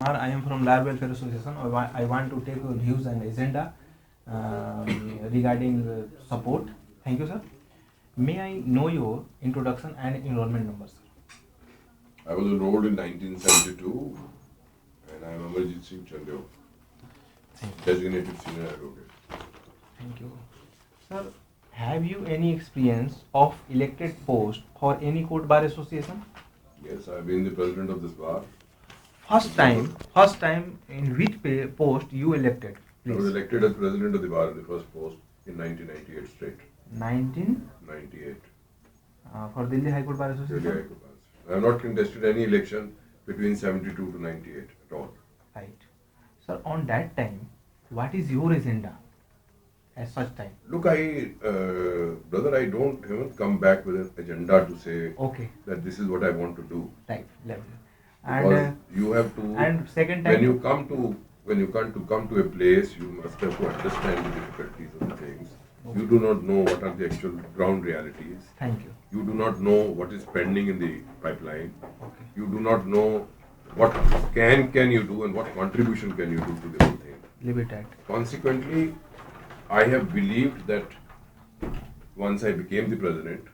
I am from Lab Welfare Association. I want to take your views and agenda regarding support. Thank you, sir. May I know your introduction and enrollment number, sir? I was enrolled in 1972 and I am Amarjit Singh Chandyo, designated senior advocate. Thank you. Sir, have you any experience of elected post for any court bar association? Yes, I have been the president of this bar. First time in which post you elected? I was Please. elected as president of the bar in the first post in 1998 straight. 19 98. for Delhi High Court Bar Delhi Association. High Court bars. I have not contested any election between 72 to 98 at all. Right. Sir, on that time, what is your agenda at such time? Look, brother, I haven't come back with an agenda to say Okay. that this is what I want to do. Right. Level. Because And you have to. and second time. When you come to a place, you must have to understand the difficulties of the things. Okay. You do not know what are the actual ground realities. Thank you. You do not know what is pending in the pipeline. Okay. You do not know what can you do and what contribution can you do to the whole thing. Leave it at. Consequently, I have believed that once I became the president,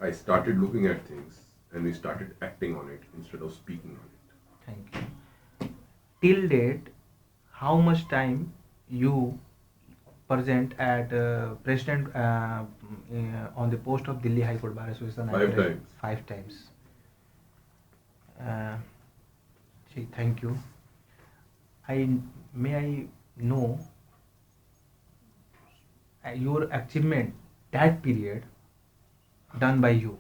I started looking at things and we started acting on it instead of speaking on it. Thank you. Till date, how much time you present at president on the post of Delhi High Court Bar Association? 5 times. 5 times. Uh, thank you. May I know your achievement that period done by you?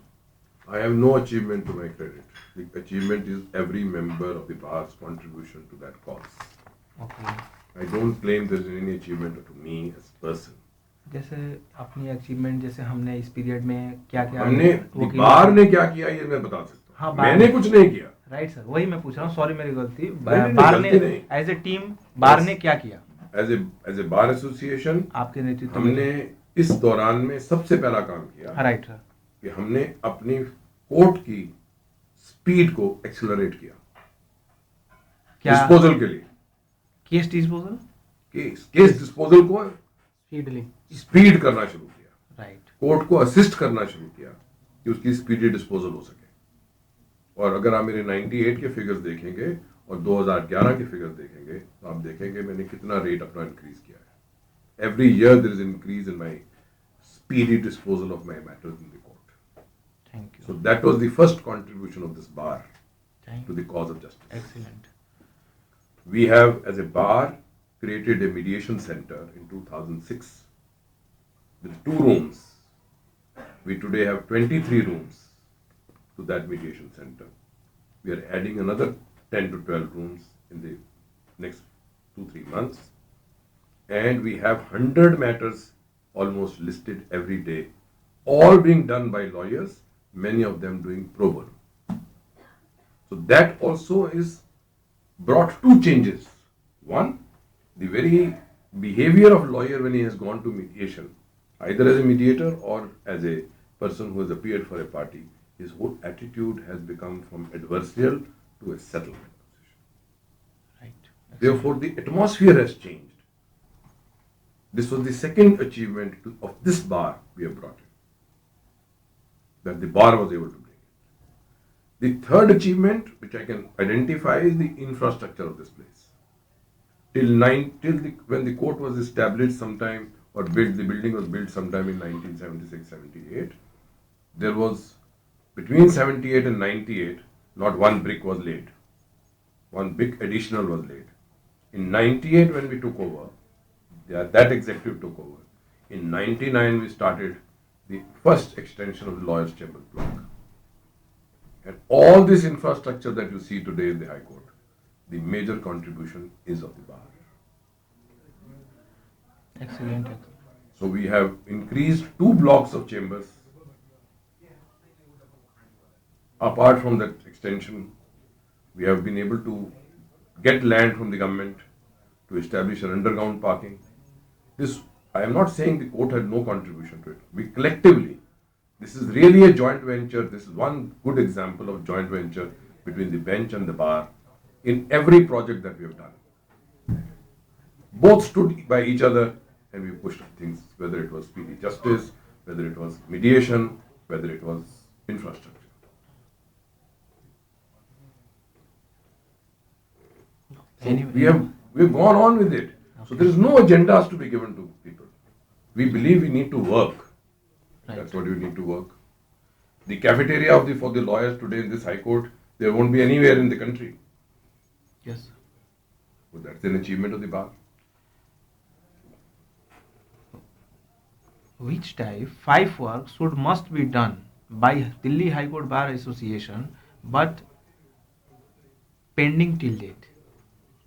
I have no achievement to my credit. The achievement is every member of the bar's contribution to that cause. Okay. I don't claim there is any achievement to me as a person. जैसे अपनी achievement जैसे हमने इस period में क्या क्या हमने बार ने क्या किया ये मैं बता सकता हूँ. हाँ, मैंने कुछ नहीं किया. राइट सर, वही मैं पूछ रहा हूँ. सॉरी मेरी गलती. नहीं, बार ने गलती नहीं. एज ए टीम बार ने क्या किया एज ए बार एसोसिएशन आपके नेतृत्व हमने इस दौरान में सबसे पहला काम किया राइट सर कि हमने अपनी कोर्ट की स्पीड को एक्सेलरेट किया. क्या डिस्पोजल के लिए. केस डिस्पोजल केस डिस्पोजल को स्पीडली स्पीड करना शुरू किया. राइट. कोर्ट को असिस्ट करना शुरू किया कि उसकी स्पीडी डिस्पोजल हो सके. और अगर आप मेरे 98 के फिगर्स देखेंगे और 2011 के फिगर्स देखेंगे तो आप देखेंगे मैंने कितना रेट अपना इंक्रीज किया है. Every year there is increase in my speedy disposal of my matters in the court. Thank you. So that was the first contribution of this bar thank to the cause of justice. Excellent. We have, as a bar, created a mediation center in 2006 with 2 rooms. We today have 23 rooms to that mediation center. We are adding another 10 to 12 rooms in the next 2-3 months. And we have 100 matters almost listed every day, all being done by lawyers, many of them doing pro bono. So that also is brought 2 changes. One, the very behavior of lawyer when he has gone to mediation, either as a mediator or as a person who has appeared for a party, his whole attitude has become from adversarial to a settlement position. Right. Therefore, the atmosphere has changed. This was the second achievement of this bar we have brought in, that the bar was able to bring. The third achievement, which I can identify, is the infrastructure of this place. When the court was established sometime or built, the building was built sometime in 1976-78. There was, between 78 and 98, not one brick was laid. One brick additional was laid. In 98, when we took over, that executive took over. In 99, we started the first extension of the lawyers' chamber block. And all this infrastructure that you see today in the High Court, the major contribution is of the bar. Excellent. So we have increased 2 blocks of chambers. Apart from that extension, we have been able to get land from the government to establish an underground parking. This, I am not saying the court had no contribution to it. We collectively, this is really a joint venture. This is one good example of joint venture between the bench and the bar. in every project that we have done. Both stood by each other and we pushed things, whether it was speedy justice, whether it was mediation, whether it was infrastructure. So Anyway. we have gone on with it. So there is no agendas to be given to people. We believe we need to work. Right. That's what we need to work. The cafeteria for the lawyers today in this High Court, there won't be anywhere in the country. Yes. So that's an achievement of the bar. Which type 5 work must be done by Delhi High Court Bar Association but pending till date?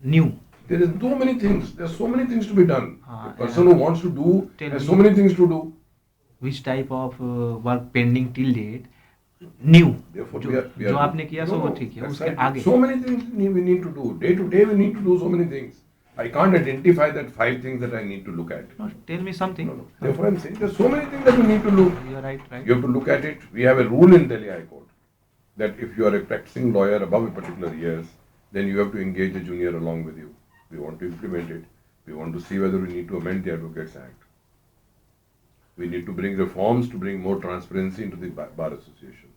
New. There is so many things. There are so many things to be done. Ah, The person who wants to do tell has me. so many things to do. Which type of work pending till date? New. Therefore, जो आपने किया सो वो ठीक है, that's उसके right. आगे. So many things we need to do. Day to day we need to do so many things. I can't identify that 5 things that I need to look at. No, tell me something. No. Therefore I'm saying there's so many things that you need to look. You are right. You have to look at it. We have a rule in Delhi High Court that if you are a practicing lawyer above a particular years, then you have to engage a junior along with you. We want to implement it. We want to see whether we need to amend the Advocates Act. We need to bring reforms to bring more transparency into the Bar Association.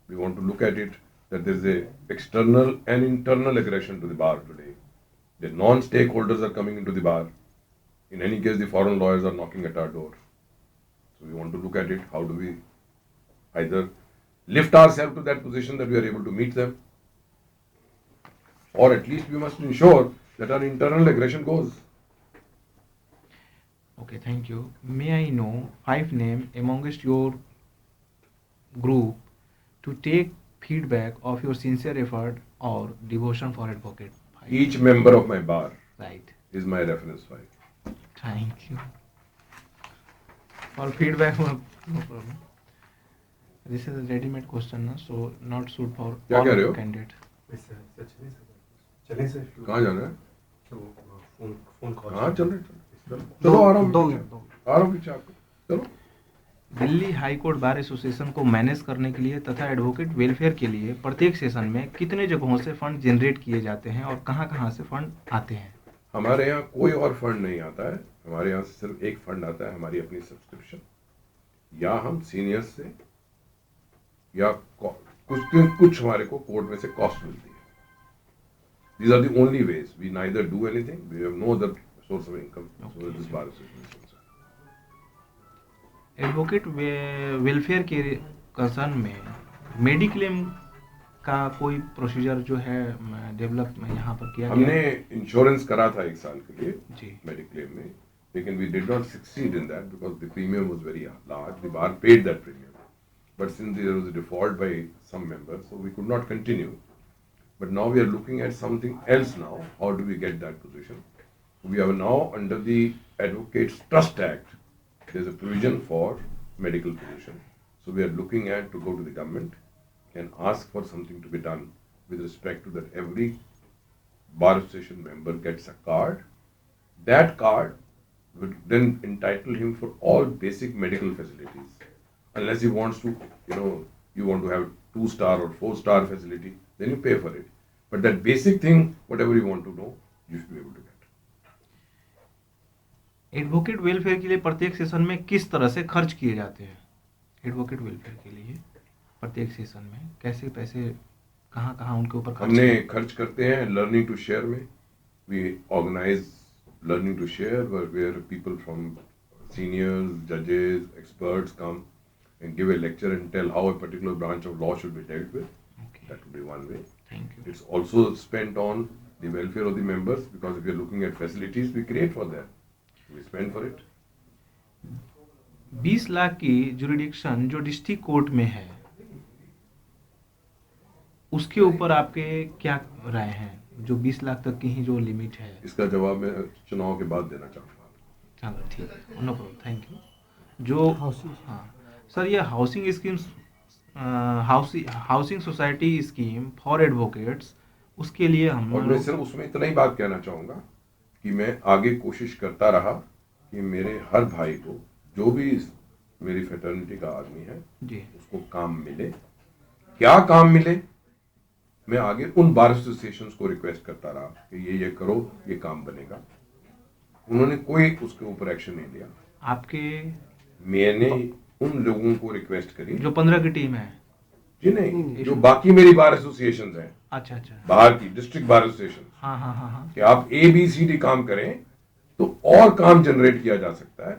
We want to look at it that there is a external and internal aggression to the bar today. The non-stakeholders are coming into the bar. In any case, the foreign lawyers are knocking at our door. So we want to look at it. How do we either lift ourselves to that position that we are able to meet them, or at least we must ensure that our internal aggression goes. Okay, thank you. May I know 5 names amongst your group to take feedback of your sincere effort or devotion for advocate? 5. Each member of my bar Right. is my reference 5. Thank you. For feedback, no problem. This is a ready-made question, na? So not suit for क्या कह रहे हो? all candidates. चले sir कहाँ जाना है? Phone call हाँ चल रहे चलो आराम 2 मिनट आराम पीछे आपको चलो. Delhi high court bar association को मैनेज करने के लिए तथा एडवोकेट वेलफेयर के लिए प्रत्येक सेशन में कितने जगहों से फंड जनरेट किए जाते हैं और कहां से फंड आते हैं? हमारे यहाँ कोई और फंड नहीं आता है. हमारे यहाँ सिर्फ एक फंड आता है, हमारी अपनी सब्सक्रिप्शन, या हम सीनियर्स से, या कुछ हमारे को कोर्ट में से कॉस्ट मिलती है. These are the only ways. We neither do anything. We have no other source of income. So that this bar association is concerned. Advocate welfare के कंसर्न में मेडिक्लेम का कोई प्रोसीजर जो है डेवलप यहाँ पर किया गया हमने इंश्योरेंस करा था 1 साल के लिए जी. मेडिक्लेम में, लेकिन we did not succeed in that because the premium was very large. The bar paid that premium, but since there was a default by some members, so we could not continue. But now we are looking at something else now. How do we get that position? We are now under the Advocates Trust Act. There's a provision for medical position. So we are looking at to go to the government and ask for something to be done with respect to that every bar association member gets a card. That card would then entitle him for all basic medical facilities. Unless he wants to, you want to have 2-star or 4-star facility, then you pay for it. But that basic thing, whatever you want to know, you should be able to get. Advocate welfare के लिए प्रत्येक session में किस तरह से खर्च किए जाते हैं? एडवोकेट वेलफेयर के लिए प्रत्येक सेशन में कैसे पैसे कहाँ उनके ऊपर हमने खर्च करते हैं लर्निंग टू शेयर में. We organise learning to share where people from seniors, जजेस, experts come and give a lecture and tell how a particular branch of law should be dealt with. Okay. That would be one way. Thank you. It's also spent on the welfare of the members, because if you're looking at facilities we create for them, we spend for it. 20 lakh की jurisdiction जो district court में है उसके ऊपर आपके क्या राय हैं? जो 20 लाख तक की ही जो लिमिट है. इसका जवाब मैं चुनाव के बाद देना चाहूँगा. चलो ठीक है, नो प्रॉब्लम, थैंक यू. जो हाँ सर, ये housing schemes, housing society scheme for advocates, उसके लिए हम और मैं सिर्फ उसमें इतना ही बात कहना चाहूँगा कि मैं आगे कोशिश करता रहा कि मेरे हर भाई को, जो भी मेरी फ्रेटर्निटी का आदमी है जी उसको काम मिले. क्या काम मिले मैं आगे उन बार एसोसिएशंस को रिक्वेस्ट करता रहा कि ये करो, ये काम बनेगा। उन्होंने कोई उसके ऊपर एक्शन नहीं लिया। आपके मैंने उन लोगों को रिक्वेस्ट करी जो 15 की टीम है। जी नहीं, जो बाकी मेरी बार एसोसिएशंस हैं अच्छा अच्छा। बाहर की डिस्ट्रिक्ट बार एसोसिएशन, हाँ हाँ हाँ हाँ। कि आप ABCD काम करें तो और काम जनरेट किया जा सकता है।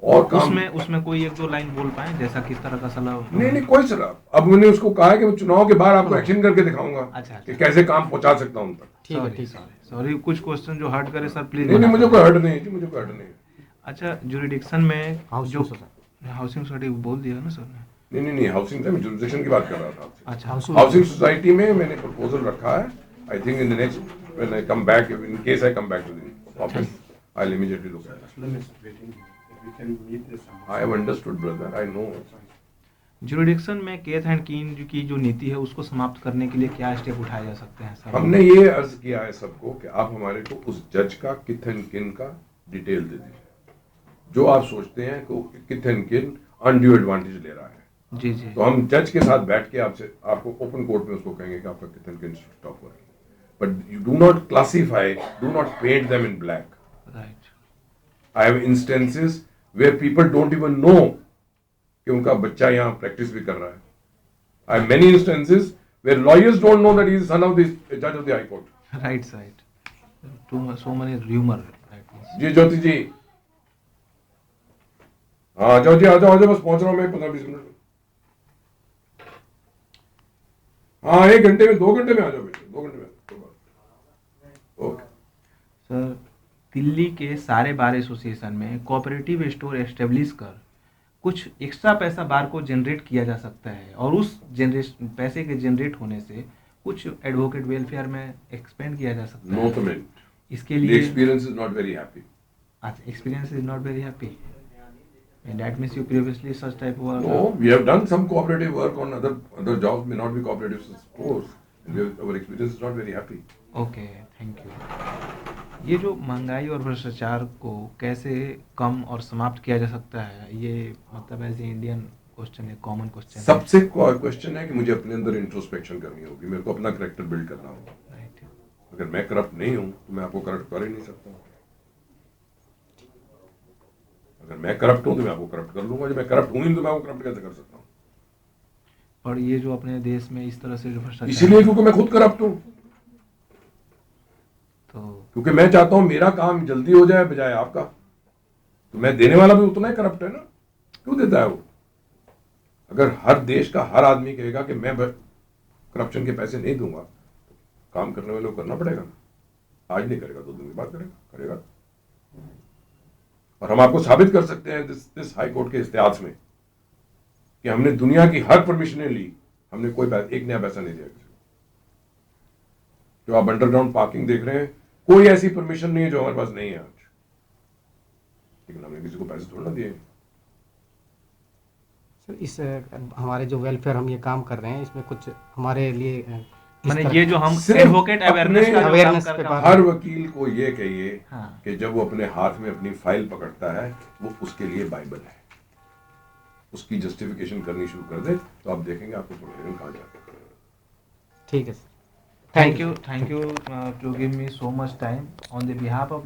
और काम उसमें कोई एक दो लाइन बोल पाए जैसा किस तरह का सलाह? नहीं कोई सलाह। अब मैंने उसको कहा है कि मैं चुनाव के बाद आपको एक्शन करके दिखाऊंगा अच्छा, कि कैसे काम पहुंचा सकता हूं उन तक। ठीक है, ठीक है। सॉरी, कुछ क्वेश्चन जो हर्ट करे सर प्लीज। नहीं मुझे कोई हर्ट नहीं है जी, मुझे कोई हर्ट नहीं है। अच्छा, जुरिडिक्शन में हाउसिंग जो सोसाइटी। हाउसिंग सोसाइटी बोल दिया ना सर ने। नहीं हाउसिंग से मैं जुरिडिक्शन की बात कर रहा था आपसे। अच्छा, हाउसिंग सोसाइटी में मैंने प्रपोजल रखा है। I think in the next when I come back, in case I come back to the office, I will immediately look at it. I have understood brother, I know. Jurisdiction में kith and kin की जो नीति है उसको समाप्त करने के लिए क्या स्टेप उठाए जा सकते हैं सर? हमने ये अर्ज किया है सबको कि आप हमारे को उस जज का किथ एंड किन का डिटेल दे दीजिए, जो आप सोचते हैं कि किथ एंड किन अनड्यू एडवांटेज ले रहा है। जी जी। तो हम जज के साथ बैठ के आपको ओपन कोर्ट में उसको कहेंगे कि आपका किथ एंड किन स्टॉप हो रहा है। But you do not classify, do not paint them in black. Right. I have instances where people don't even know कि उनका बच्चा यहाँ प्रैक्टिस भी कर रहा है। I have many instances where lawyers don't know that he is son of the जज of the high court. Right. So many rumour. जी ज्योति जी, हाँ जाओ जी, आ जाओ बस पहुंच रहा हूँ मैं 15-20 मिनट में। हाँ 1 घंटे में, 2 घंटे में आ जाओ बेटे, 2 घंटे में। ओके सर, दिल्ली के सारे बार एसोसिएशन में कोऑपरेटिव स्टोर एस्टेब्लिश कर कुछ एक्स्ट्रा पैसा बार को जनरेट किया जा सकता है और उस पैसे के जनरेट होने से कुछ एडवोकेट वेलफेयर में एक्सपेंड किया जा सकता है। No comment. इसके द लिए experience is not very happy. अच्छा, experience is not very happy and that means you previously such type of work. No, we have done some cooperative work on other jobs, may not be cooperative stores, and our experience is not very happy. Okay, thank you. ये जो महंगाई और भ्रष्टाचार को कैसे कम और समाप्त किया जा सकता है, ये मतलब एज ए इंडियन क्वेश्चन है, कॉमन क्वेश्चन है। सबसे क्वेश्चन है कि मुझे अपने अंदर इंट्रोस्पेक्शन करनी होगी, मेरे को अपना कैरेक्टर बिल्ड करना होगा। राइट। अगर मैं करप्ट नहीं हूं तो मैं आपको करप्ट कर ही नहीं सकता। अगर मैं करप्ट हूं तो मैं आपको करप्ट कर लूंगा, जब मैं करप्ट हूं ही नहीं तो मैं आपको करप्ट कैसे कर सकता हूं? और ये जो अपने देश में इस तरह से जो भ्रष्टाचार, इसीलिए क्योंकि मैं खुद करप्ट हूं, तो क्योंकि मैं चाहता हूं मेरा काम जल्दी हो जाए बजाय आपका। तो मैं देने वाला भी उतना ही करप्ट है ना, क्यों देता है वो? अगर हर देश का हर आदमी कहेगा कि मैं करप्शन के पैसे नहीं दूंगा, तो काम करने वाले को करना पड़ेगा ना। आज नहीं करेगा, 2 दिन के बाद करेगा। और हम आपको साबित कर सकते हैं दिस हाई कोर्ट के इतिहास में कि हमने दुनिया की हर परमिशनें ली, हमने कोई एक नया पैसा नहीं दिया किसी को। जो आप अंडरग्राउंड पार्किंग देख रहे हैं, कोई ऐसी परमिशन नहीं है जो हमारे पास नहीं है आज, लेकिन हमने किसी को पैसे थोड़ा ना दिए। सर, इस हमारे जो वेलफेयर हम ये काम कर रहे हैं, इसमें कुछ हमारे लिए माने ये जो हम सिर्फ एडवोकेट अवेयरनेस का जो काम awareness कर पे रहे हैं, हर वकील को ये कहिए हाँ। कि जब वो अपने हाथ में अपनी फाइल पकड़ता है, वो उसके लिए बाइबल है। उसकी जस्टिफिकेशन करनी शुरू कर दे तो आप देखेंगे आपको प्रोटेक्शन कहाँ जाता है। ठीक है sir, thank you to give me so much time on the behalf of